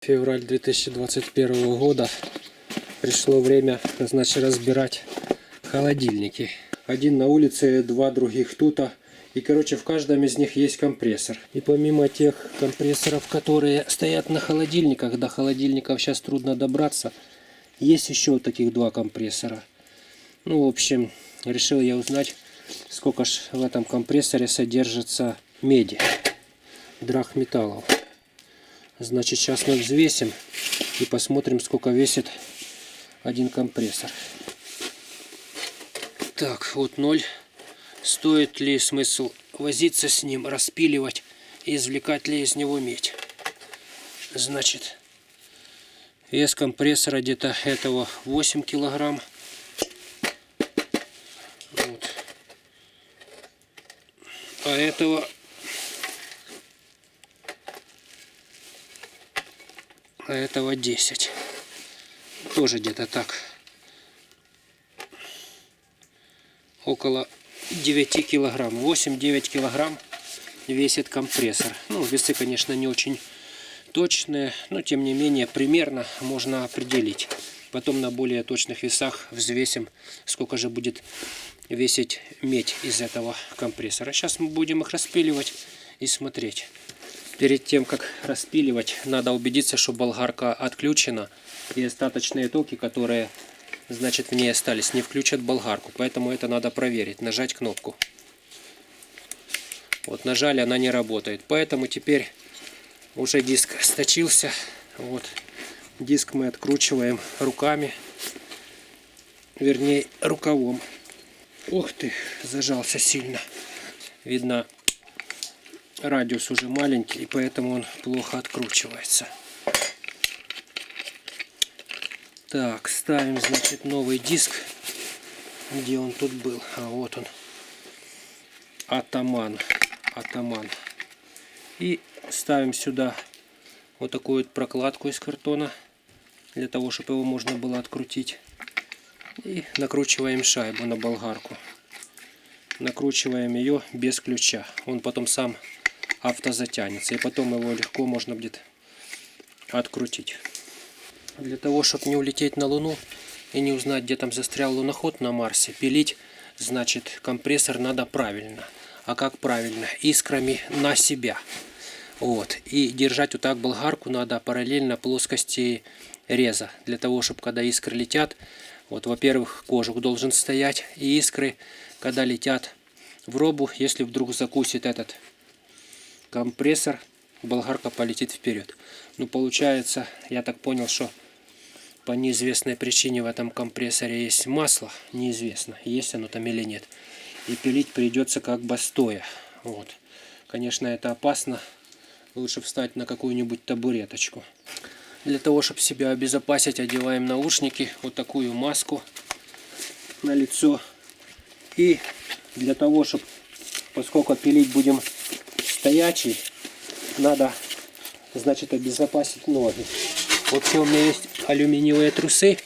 Февраль 2021 года. Пришло время, значит, разбирать холодильники. Один на улице, два других тут. И, короче, в каждом из них есть компрессор. И помимо тех компрессоров, которые стоят на холодильниках, до холодильников сейчас трудно добраться, есть еще таких два компрессора. Ну, в общем, решил я узнать, сколько ж в этом компрессоре содержится меди, драгметаллов. Значит, сейчас мы взвесим и посмотрим, сколько весит один компрессор. Так, вот 0. Стоит ли смысл возиться с ним, распиливать и извлекать ли из него медь? Значит, вес компрессора где-то этого 8 килограмм. Вот. А этого 10. Тоже где-то так. Около 9 килограмм. 8-9 килограмм весит компрессор. Ну, весы, конечно, не очень точные, но тем не менее примерно можно определить. Потом на более точных весах взвесим, сколько же будет весить медь из этого компрессора. Сейчас мы будем их распиливать и смотреть. Перед тем, как распиливать, надо убедиться, что болгарка отключена и остаточные токи, которые, значит, в ней остались, не включат болгарку. Поэтому это надо проверить, нажать кнопку. Вот нажали, она не работает. Поэтому теперь уже диск сточился. Вот диск мы откручиваем руками, вернее рукавом. Ух ты, зажался сильно. Видно, радиус уже маленький, и поэтому он плохо откручивается. Так, ставим, значит, новый диск. Где он тут был? А вот он. Атаман. И ставим сюда вот такую вот прокладку из картона, для того, чтобы его можно было открутить. И накручиваем шайбу на болгарку. Накручиваем ее без ключа. Он потом сам автозатянется. И потом его легко можно будет открутить. Для того, чтобы не улететь на Луну и не узнать, где там застрял луноход на Марсе, пилить, значит, компрессор надо правильно. А как правильно? Искрами на себя. Вот. И держать вот так болгарку надо параллельно плоскости реза. Для того, чтобы когда искры летят, вот, во-первых, кожух должен стоять. И искры, когда летят в робу, если вдруг закусит этот компрессор, болгарка полетит вперед. Ну, получается, я так понял, что по неизвестной причине в этом компрессоре есть масло. Неизвестно, есть оно там или нет. И пилить придется как бы стоя. Вот. Конечно, это опасно. Лучше встать на какую-нибудь табуреточку. Для того, чтобы себя обезопасить, одеваем наушники, вот такую маску на лицо. И для того, чтобы, поскольку пилить будем стоячий, надо, значит, обезопасить ноги. Вообще у меня есть алюминиевые трусы.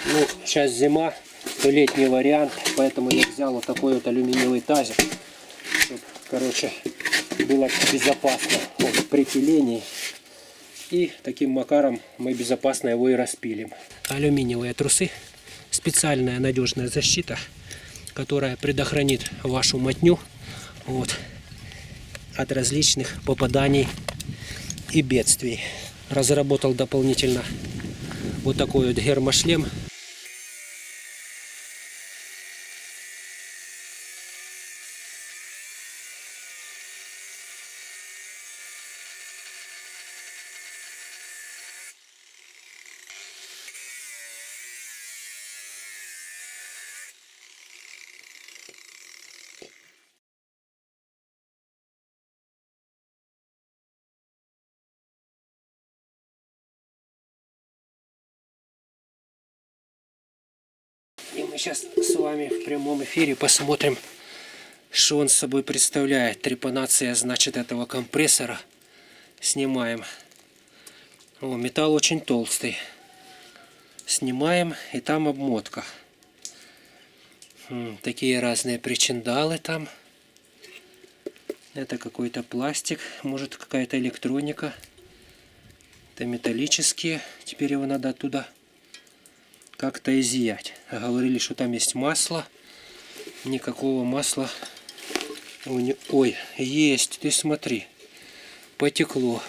Ну, сейчас зима, то летний вариант, поэтому я взял вот такой вот алюминиевый тазик, чтобы, короче, было безопасно вот, при пилении. И таким макаром мы безопасно его и распилим. Алюминиевые трусы, специальная надежная защита, которая предохранит вашу мотню вот, от различных попаданий и бедствий. Разработал дополнительно вот такой вот гермошлем. И мы сейчас с вами в прямом эфире посмотрим, что он собой представляет. Трепанация, значит, этого компрессора. Снимаем. О, металл очень толстый. Снимаем, и там обмотка. Такие разные причиндалы там. Это какой-то пластик, может какая-то электроника. Это металлические. Теперь его надо оттуда как-то изъять. Говорили, что там есть масло. Никакого масла. Ой, есть. Ты смотри. Потекло.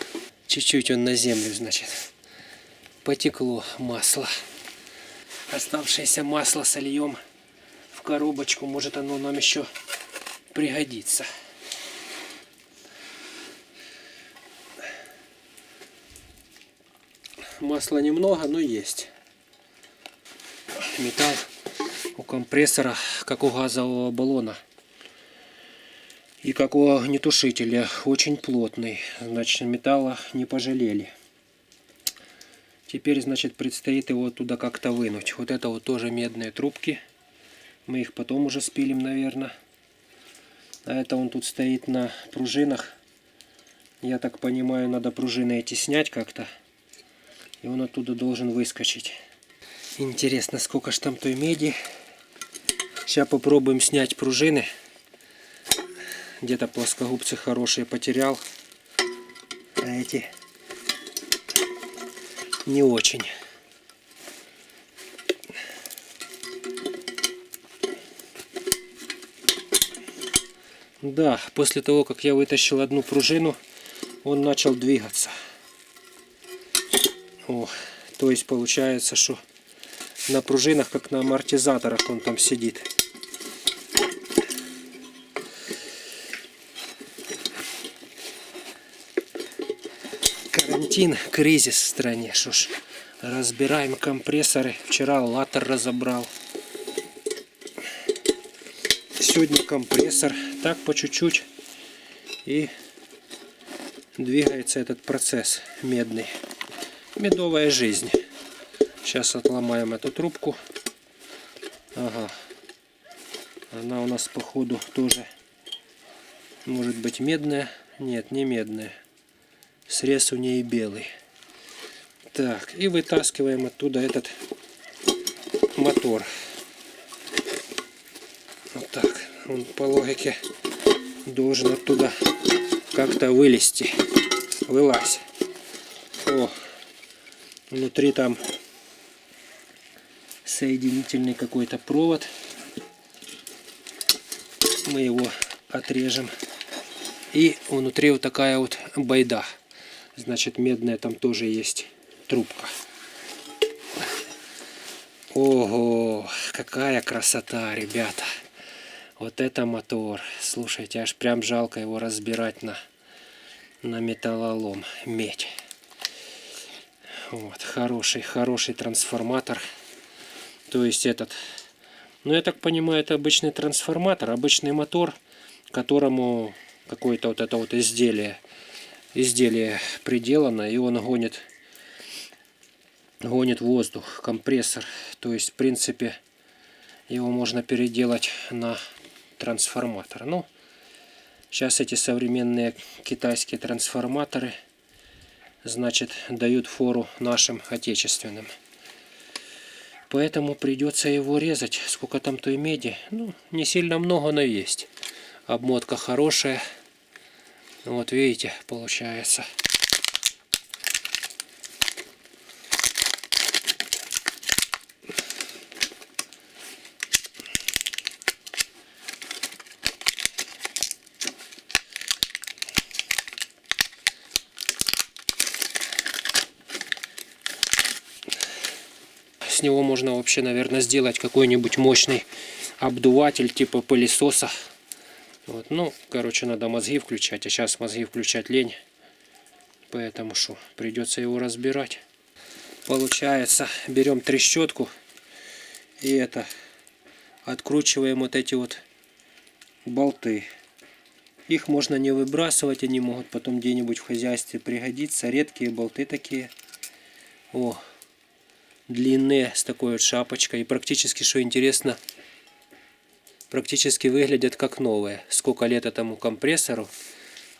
Чуть-чуть он на землю, значит. Потекло масло. Оставшееся масло сольем в коробочку. Может, оно нам еще пригодится. Масла немного, но есть. Металл у компрессора, как у газового баллона. И как у огнетушителя, очень плотный. Значит, металла не пожалели. Теперь, значит, предстоит его туда как-то вынуть. Вот это вот тоже медные трубки. Мы их потом уже спилим, наверное. А это он тут стоит на пружинах. Я так понимаю, надо пружины эти снять как-то. И он оттуда должен выскочить. Интересно, сколько ж там той меди. Сейчас попробуем снять пружины. Где-то плоскогубцы хорошие потерял. А эти не очень. Да, после того, как я вытащил одну пружину, он начал двигаться. О, то есть получается, что на пружинах, как на амортизаторах, он там сидит. Карантин, кризис в стране. Что ж, разбираем компрессоры. Вчера латтер разобрал. Сегодня компрессор. Так по чуть-чуть. И двигается этот процесс медный. Медовая жизнь. Сейчас отломаем эту трубку. Ага. Она у нас походу тоже может быть медная. Нет, не медная. Срез у нее белый. Так, и вытаскиваем оттуда этот мотор. Вот так. Он по логике должен оттуда как-то вылезти. Вылазь. О, внутри там соединительный какой-то провод. Мы его отрежем. И внутри вот такая вот байда. Значит, медная там тоже есть трубка. Ого, какая красота, ребята. Вот это мотор. Слушайте, аж прям жалко его разбирать на металлолом. Медь. Вот, хороший трансформатор. То есть этот, ну я так понимаю, это обычный трансформатор, обычный мотор, которому какое-то вот это вот изделие приделано, и он гонит воздух, компрессор. То есть, в принципе, его можно переделать на трансформатор. Ну, сейчас эти современные китайские трансформаторы, значит, дают фору нашим отечественным. Поэтому придется его резать. Сколько там той меди? Ну, не сильно много, но есть. Обмотка хорошая. Вот видите, получается. С него можно вообще, наверное, сделать какой-нибудь мощный обдуватель типа пылесоса. Вот, ну, короче, надо мозги включать, а сейчас мозги включать лень. Поэтому что, придется его разбирать. Получается, берем трещотку и это, откручиваем вот эти вот болты. Их можно не выбрасывать, они могут потом где-нибудь в хозяйстве пригодиться. Редкие болты такие. О, длинные, с такой вот шапочкой. И практически, что интересно, практически выглядят как новые. Сколько лет этому компрессору.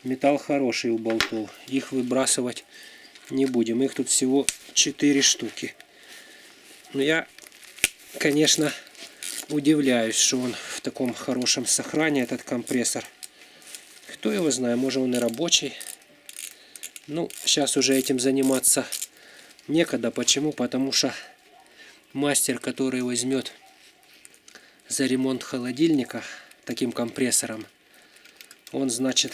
Металл хороший у болтов. Их выбрасывать не будем. Их тут всего 4 штуки. Но я, конечно, удивляюсь, что он в таком хорошем сохранении, этот компрессор. Кто его знает, может он и рабочий. Ну, сейчас уже этим заниматься некогда. Почему? Потому что мастер, который возьмет за ремонт холодильника таким компрессором, он, значит,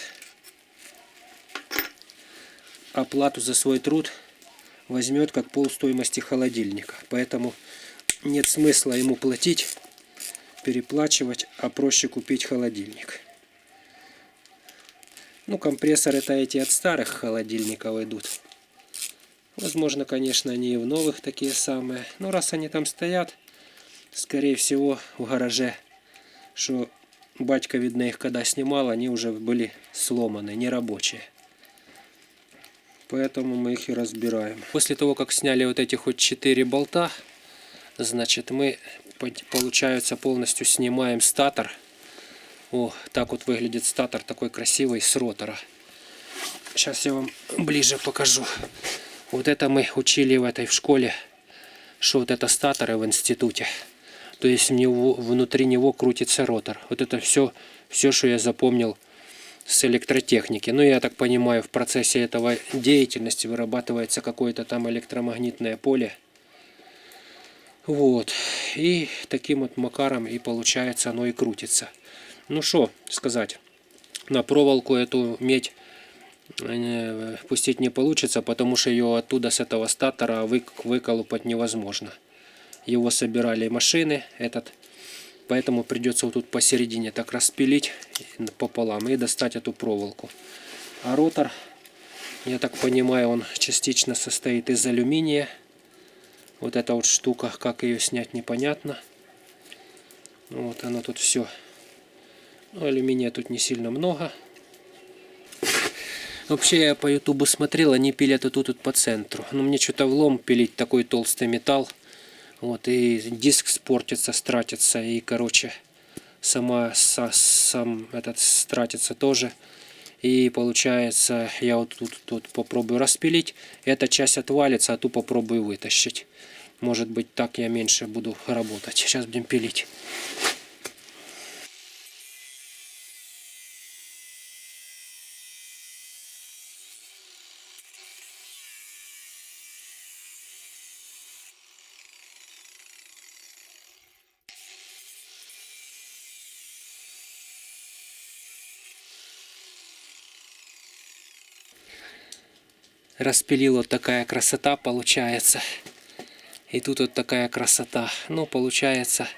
оплату за свой труд возьмет как полстоимости холодильника. Поэтому нет смысла ему платить, переплачивать, а проще купить холодильник. Ну, компрессоры это эти от старых холодильников идут. Возможно, конечно, они и в новых такие самые. Но раз они там стоят, скорее всего, в гараже, что батька, видно, их когда снимал, они уже были сломаны, нерабочие. Поэтому мы их и разбираем. После того, как сняли вот эти хоть 4 болта, значит, мы, получается, полностью снимаем статор. О, так вот выглядит статор, такой красивый, с ротора. Сейчас я вам ближе покажу. Вот это мы учили в школе, что вот это статоры в институте. То есть внутри него крутится ротор. Вот это все, что я запомнил с электротехники. Ну, я так понимаю, в процессе этого деятельности вырабатывается какое-то там электромагнитное поле. Вот. И таким вот макаром и получается оно и крутится. Ну что сказать. На проволоку эту медь пустить не получится, потому что ее оттуда, с этого статора, выколупать невозможно. Его собирали машины, поэтому придется вот тут посередине так распилить пополам и достать эту проволоку. А ротор, я так понимаю, он частично состоит из алюминия. Вот эта вот штука, как ее снять, непонятно. Вот оно тут все. Ну, алюминия тут не сильно много. Вообще, я по ютубу смотрел, они пилят тут по центру. Но мне что-то влом пилить такой толстый металл. Вот, и диск спортится, стратится, и, короче, сам этот стратится тоже. И получается, я вот тут попробую распилить. Эта часть отвалится, а ту попробую вытащить. Может быть, так я меньше буду работать. Сейчас будем пилить. Распилил, вот такая красота получается. И тут вот такая красота. Ну, получается,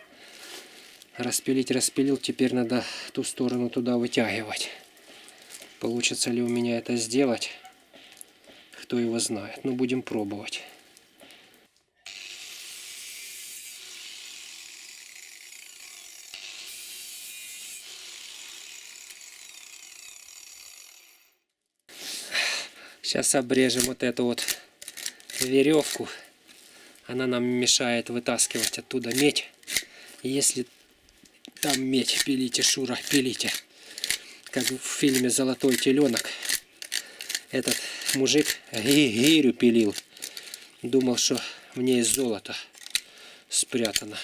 распилил. Теперь надо ту сторону туда вытягивать. Получится ли у меня это сделать, кто его знает. Ну, будем пробовать. Сейчас обрежем вот эту вот веревку. Она нам мешает вытаскивать оттуда медь. Если там медь, пилите, Шура, пилите. Как в фильме «Золотой теленок». Этот мужик гирю пилил. Думал, что в ней золото спрятано.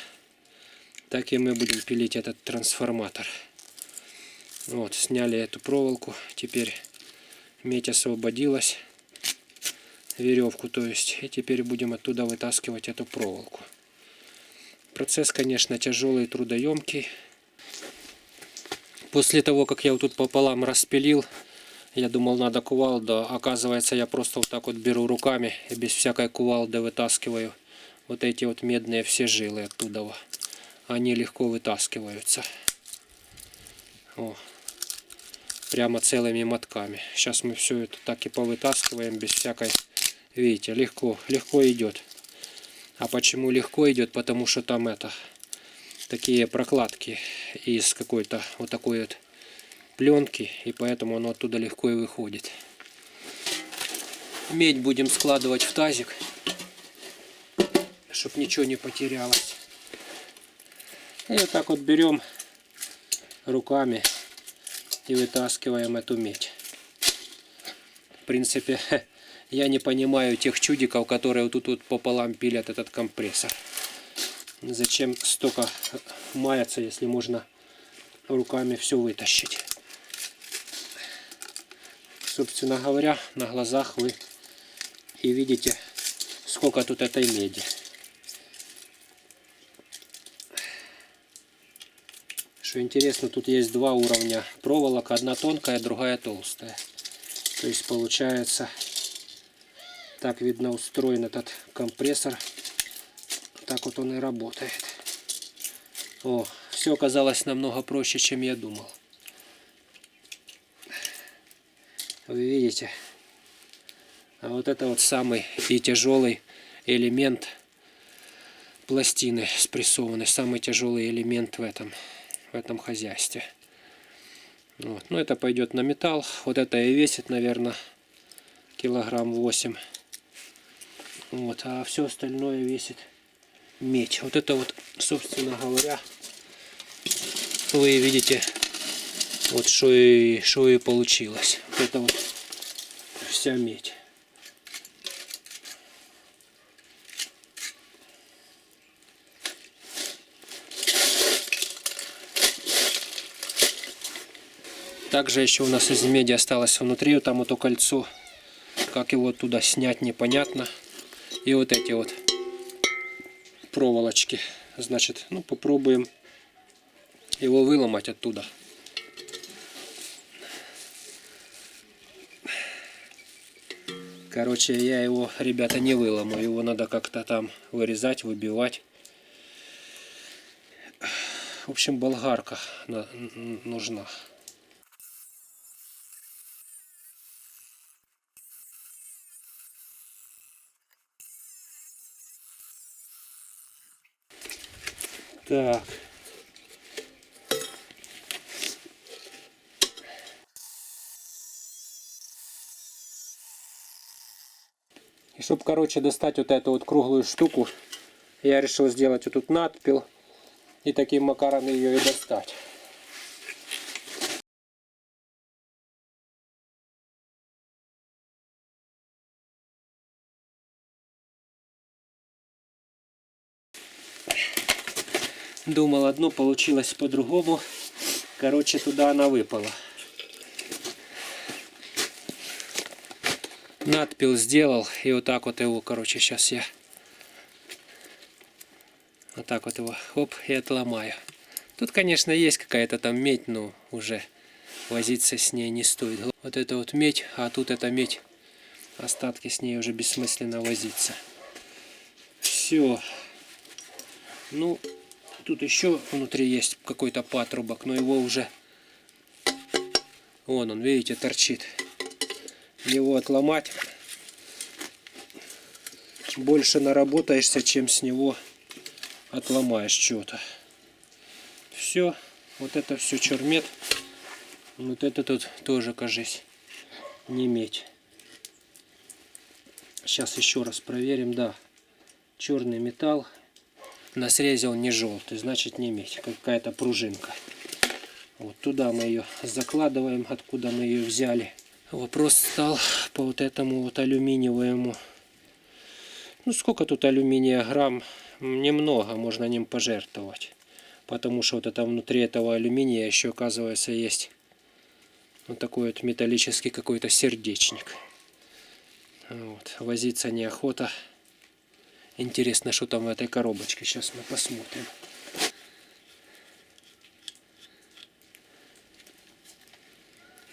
Так и мы будем пилить этот трансформатор. Вот, сняли эту проволоку. Теперь медь освободилась. Веревку, то есть. И теперь будем оттуда вытаскивать эту проволоку. Процесс, конечно, тяжелый, трудоемкий. После того, как я вот тут пополам распилил, я думал, надо кувалда. Оказывается, я просто вот так вот беру руками и без всякой кувалды вытаскиваю вот эти вот медные все жилы оттуда. Они легко вытаскиваются. О, прямо целыми мотками. Сейчас мы все это так и повытаскиваем без всякой... Видите, легко идет. А почему легко идет? Потому что там такие прокладки из какой-то вот такой вот пленки, и поэтому оно оттуда легко и выходит. Медь будем складывать в тазик, чтобы ничего не потерялось. И вот так вот берем руками и вытаскиваем эту медь. В принципе, я не понимаю тех чудиков, которые вот тут пополам пилят этот компрессор. Зачем столько маяться, если можно руками все вытащить. собственно говоря, на глазах вы и видите, сколько тут этой меди. Что интересно, тут есть два уровня проволока. Одна тонкая, другая толстая. То есть получается, так видно устроен этот компрессор. Так вот он и работает. О, все оказалось намного проще, чем я думал. Вы видите? А вот это вот самый и тяжелый элемент пластины спрессованной. Самый тяжелый элемент в этом хозяйстве. Вот. Ну, это пойдет на металл. Вот это и весит, наверное, килограмм 8. Вот. А все остальное весит медь. Вот это вот, собственно говоря, вы видите, вот что и получилось. Вот это вот вся медь. Также еще у нас из меди осталось внутри, вот там вот то кольцо. Как его оттуда снять, непонятно. И вот эти вот проволочки. Значит, ну попробуем его выломать оттуда. Короче, я его, ребята, не выломаю. Его надо как-то там вырезать, выбивать. В общем, болгарка нужна. Так. И чтобы, короче, достать вот эту вот круглую штуку, я решил сделать вот тут надпил и таким макаром ее и достать. Думал одно, получилось по-другому. Короче, туда она выпала. Надпил сделал, и вот так вот его, короче, сейчас я вот так вот его, хоп, и отломаю. Тут, конечно, есть какая-то там медь, но уже возиться с ней не стоит. Вот это вот медь, а тут эта медь, остатки с ней уже бессмысленно возиться. Все. Ну, тут еще внутри есть какой-то патрубок, но его уже, вон он, видите, торчит. Его отломать, больше наработаешься, чем с него отломаешь что-то. Все, вот это все чермет. Вот это тут тоже, кажись, не медь. Сейчас еще раз проверим, да, черный металл. На срезе он не желтый, значит не медь, какая-то пружинка. Вот туда мы ее закладываем, откуда мы ее взяли. Вопрос стал по вот этому вот алюминиевому. Ну сколько тут алюминия грамм? Немного, можно ним пожертвовать. Потому что вот это внутри этого алюминия еще, оказывается, есть вот такой вот металлический какой-то сердечник. Вот. Возиться неохота. Интересно, что там в этой коробочке. Сейчас мы посмотрим.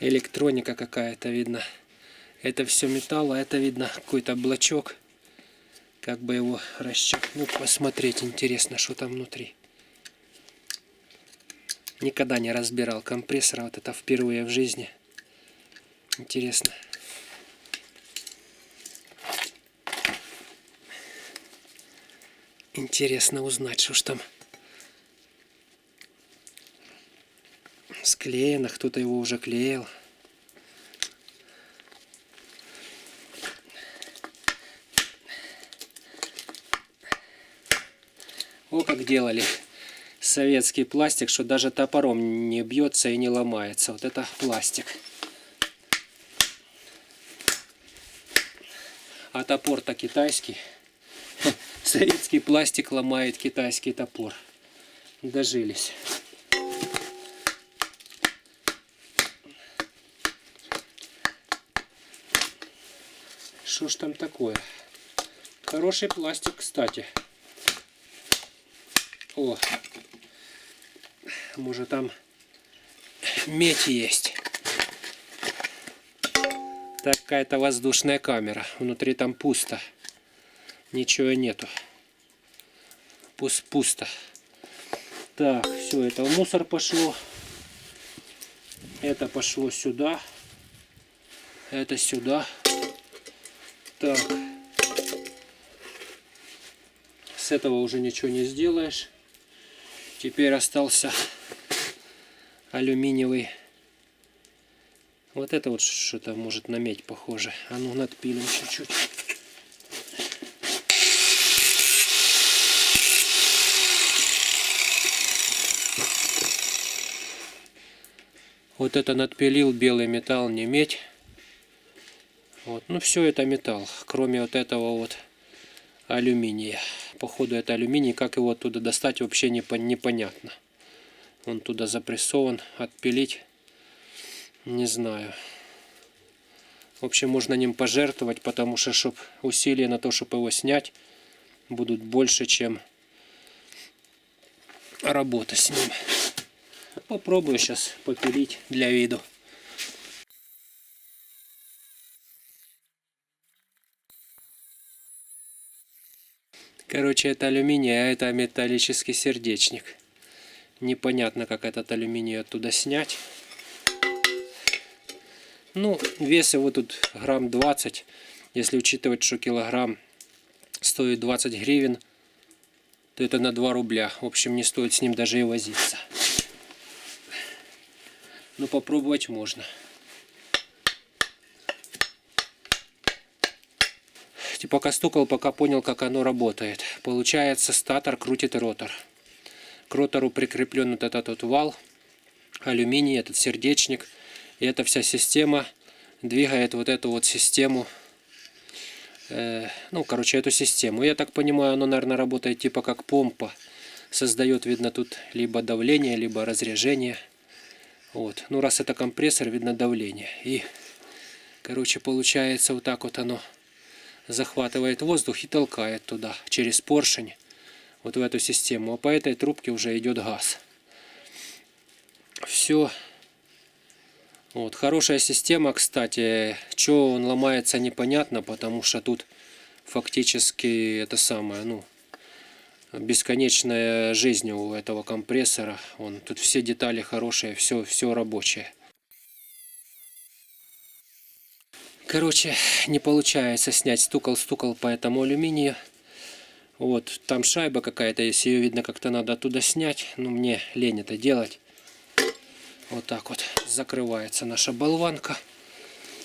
Электроника какая-то, видно. Это все металл, а это, видно, какой-то блочок. Как бы его расщепнуть, посмотреть. Интересно, что там внутри. Никогда не разбирал компрессор. Вот это впервые в жизни. Интересно. Интересно узнать, что ж там склеено. Кто-то его уже клеил. О, как делали советский пластик, что даже топором не бьется и не ломается. Вот это пластик. А топор-то китайский. Советский пластик ломает китайский топор. Дожились. что ж там такое? Хороший пластик, кстати. О, может там медь есть. Какая-то воздушная камера. Внутри там пусто. Ничего нету. Пусто. Так, все, это в мусор пошло. Это пошло сюда. Это сюда. Так. С этого уже ничего не сделаешь. Теперь остался алюминиевый. Вот это вот что-то может на медь похоже. А ну надпилим чуть-чуть. Вот это надпилил белый металл, не медь. Вот. Ну все это металл, кроме вот этого вот алюминия. Походу это алюминий, как его оттуда достать вообще непонятно. Он туда запрессован, отпилить не знаю. В общем, можно ним пожертвовать, потому что усилия на то, чтобы его снять, будут больше, чем работа с ним. Попробую сейчас попилить для виду. Короче, это алюминий, а это металлический сердечник. Непонятно, как этот алюминий оттуда снять. Ну, вес его тут грамм 20. Если учитывать, что килограмм стоит 20 гривен, то это на 2 рубля. В общем, не стоит с ним даже и возиться. Но попробовать можно. Пока стукал, пока понял, как оно работает. Получается, статор крутит ротор. К ротору прикреплен вот этот вот вал, алюминий, этот сердечник. И эта вся система двигает вот эту вот систему. Ну, короче, эту систему. Я так понимаю, оно, наверное, работает типа как помпа. Создает, видно, тут либо давление, либо разрежение. Вот. Ну, раз это компрессор, видно давление. И, короче, получается, вот так вот оно захватывает воздух и толкает туда, через поршень, вот в эту систему. А по этой трубке уже идет газ. Все. Вот. Хорошая система, кстати. Чего он ломается, непонятно, потому что тут фактически это самое, ну, бесконечная жизнь у этого компрессора. Тут все детали хорошие, все рабочее. Короче, не получается снять. Стукал по этому алюминию. Вот, там шайба какая-то, если ее видно, как-то надо оттуда снять. Но мне лень это делать. Вот так вот закрывается наша болванка.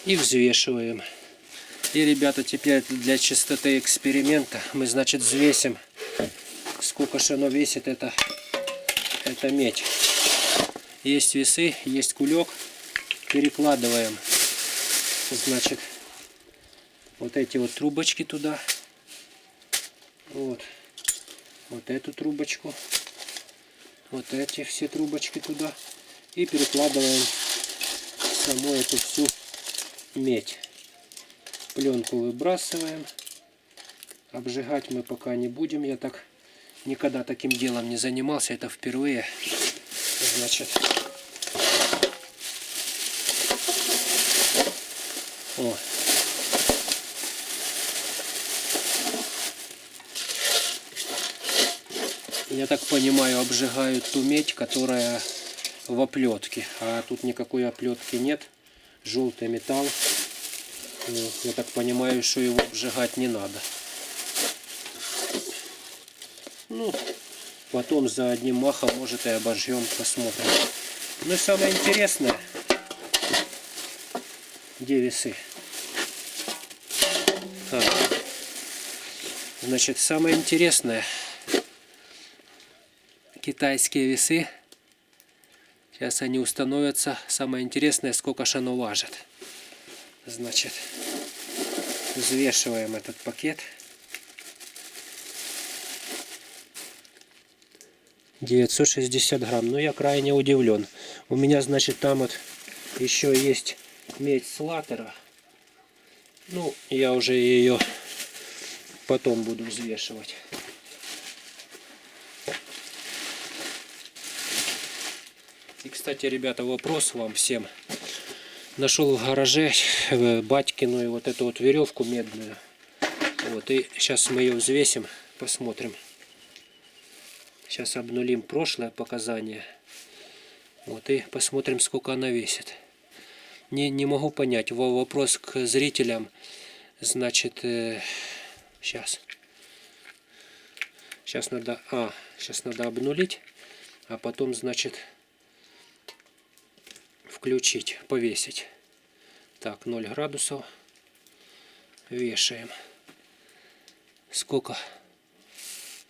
И взвешиваем. И, ребята, теперь для чистоты эксперимента мы, значит, взвесим, сколько же оно весит, это медь. Есть весы, есть кулек. Перекладываем, значит, вот эти вот трубочки туда. Вот эту трубочку. Вот эти все трубочки туда. И перекладываем саму эту всю медь. Пленку выбрасываем. Обжигать мы пока не будем. Я так никогда таким делом не занимался. Это впервые. Значит, о. Я так понимаю, обжигают ту медь, которая в оплетке. А тут никакой оплетки нет. Желтый металл. Я так понимаю, что его обжигать не надо. Ну, потом за одним махом, может, и обожжем, посмотрим. Ну и самое интересное, где весы? Значит, самое интересное, китайские весы. Сейчас они установятся. Самое интересное, сколько же оно важит. Значит, взвешиваем этот пакет. 960 грамм. Но я крайне удивлен. У меня, значит, там вот еще есть медь с латера. Ну, я уже ее потом буду взвешивать. И, кстати, ребята, вопрос вам всем. Нашел в гараже батькину вот эту вот веревку медную. Вот, и сейчас мы ее взвесим, посмотрим. Сейчас обнулим прошлое показание. Вот, и посмотрим, сколько она весит. Не могу понять. Вопрос к зрителям. Значит, сейчас надо, сейчас надо обнулить, а потом, значит, включить, повесить. Так, 0 градусов. Вешаем. Сколько?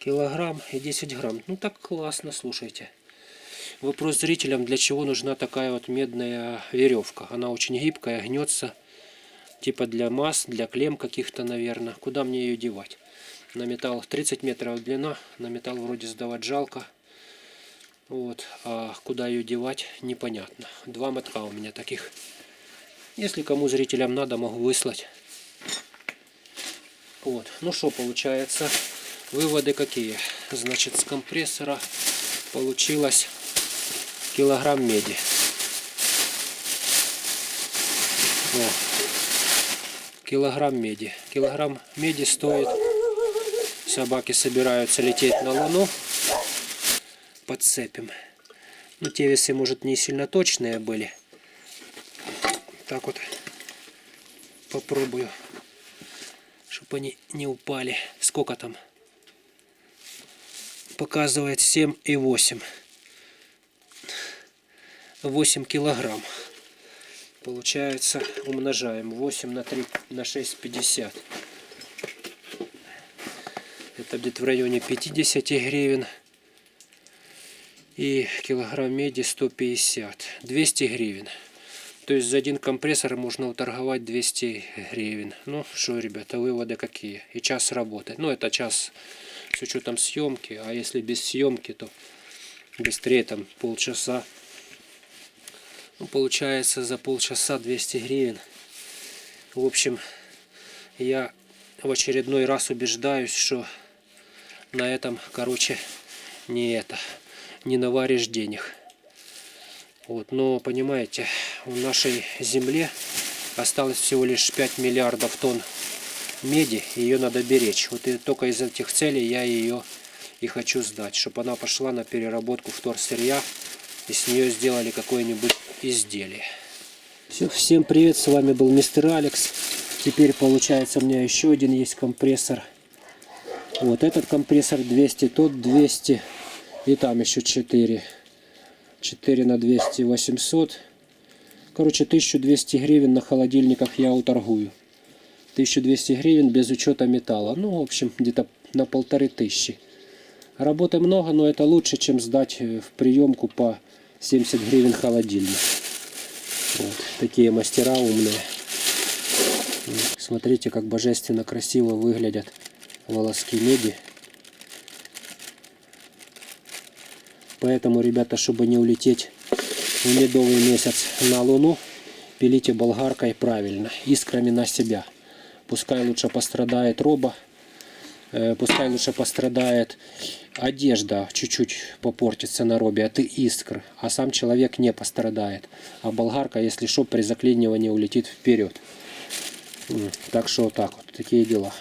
Килограмм и 10 грамм. Ну так классно, слушайте. Вопрос зрителям, для чего нужна такая вот медная веревка. Она очень гибкая, гнется. Типа для масс, для клем каких-то, наверное. Куда мне ее девать? На металл 30 метров длина. На металл вроде сдавать жалко. Вот. А куда ее девать, непонятно. 2 мотка у меня таких. Если кому зрителям надо, могу выслать. Вот. Ну что получается? Выводы какие? Значит, с компрессора получилось килограмм меди. О, килограмм меди. Килограмм меди стоит. Собаки собираются лететь на Луну. Подцепим. Ну, те весы, может, не сильно точные были. Так вот попробую, чтобы они не упали. Сколько там? Показывает 7,8. 8 килограмм. Получается, умножаем 8 на 3 на 6,50. Это где-то в районе 50 гривен. И килограмм меди 150. 200 гривен. То есть за один компрессор можно уторговать 200 гривен. Ну что, ребята, выводы какие? И час работы. Ну это час с учетом съемки. А если без съемки, то быстрее, там полчаса. Ну, получается за полчаса 200 гривен. В общем, я в очередной раз убеждаюсь, что на этом, короче, не наваришь денег. Вот, но понимаете, в нашей земле осталось всего лишь 5 миллиардов тонн меди, ее надо беречь. Вот и только из этих целей я ее и хочу сдать, чтобы она пошла на переработку вторсырья и с нее сделали какое-нибудь изделие. Все, всем привет, с вами был мистер Алекс. Теперь получается у меня еще один есть компрессор. Вот этот компрессор 200, тот 200 и там еще 4. 4 на 200, 800. Короче, 1200 гривен на холодильниках я уторгую. 1200 гривен без учета металла. Ну, в общем, где-то на 1500. Работы много, но это лучше, чем сдать в приемку по 70 гривен холодильник. Вот. Такие мастера умные. Смотрите, как божественно красиво выглядят волоски меди. Поэтому, ребята, чтобы не улететь в медовый месяц на Луну, пилите болгаркой правильно, искрами на себя. Пускай лучше пострадает роба, пускай лучше пострадает одежда, чуть-чуть попортится на робе от искр, а сам человек не пострадает. А болгарка, если что, при заклинивании улетит вперед. Так что вот так вот, такие дела.